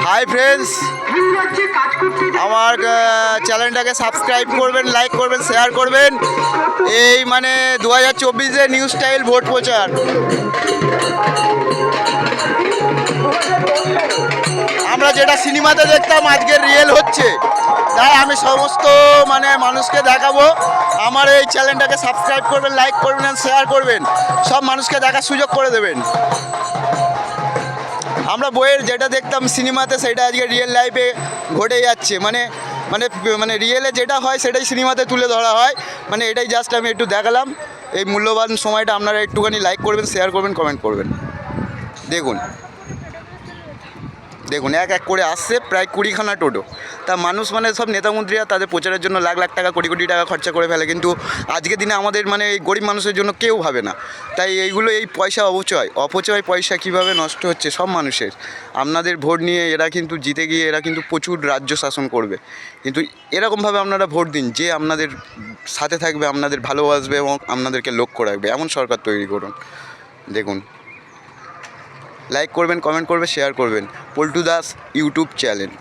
Hi friends, আমার চ্যানেলটাকে subscribe করবেন, লাইক করবেন, শেয়ার করবেন। এই মানে 2024-এ নিউ স্টাইল ভোট প্রচার। আমরা যেটা সিনেমাতে দেখতাম আজকে রিয়েল হচ্ছে, তাই আমি সমস্ত মানে মানুষকে দেখাবো। আমার এই চ্যানেলটাকে সাবস্ক্রাইব করবেন, লাইক করবেন, শেয়ার করবেন, সব মানুষকে দেখার সুযোগ করে দেবেন। আমরা বইয়ের যেটা দেখতাম সিনেমাতে সেটা আজকে রিয়েল লাইফে ঘটে যাচ্ছে। মানে মানে মানে রিয়েলে যেটা হয় সেটাই সিনেমাতে তুলে ধরা হয়। মানে এটাই জাস্ট আমি একটু দেখালাম। এই মূল্যবান সময়টা আপনারা একটুখানি লাইক করবেন, শেয়ার করবেন, কমেন্ট করবেন। দেখুন দেখুন এক এক করে আসছে প্রায় 20খানা টোটো। তা মানুষ মানে সব নেতামন্ত্রীরা তাদের প্রচারের জন্য লাখ লাখ টাকা, কোটি কোটি টাকা খরচা করে ফেলে, কিন্তু আজকের দিনে আমাদের মানে এই গরিব মানুষের জন্য কেউ ভাবে না। তাই এইগুলো এই পয়সা অপচয় পয়সা কীভাবে নষ্ট হচ্ছে সব মানুষের। আপনাদের ভোট নিয়ে এরা কিন্তু জিতে গিয়ে এরা কিন্তু প্রচুর রাজ্য শাসন করবে, কিন্তু এরকমভাবে আপনারা ভোট দিন যে আপনাদের সাথে থাকবে, আপনাদের ভালোবাসবে এবং আপনাদেরকে লক্ষ্য রাখবে, এমন সরকার তৈরি করুন। দেখুন, লাইক করবেন, কমেন্ট করবেন, শেয়ার করবেন। Paltu Das YouTube channel.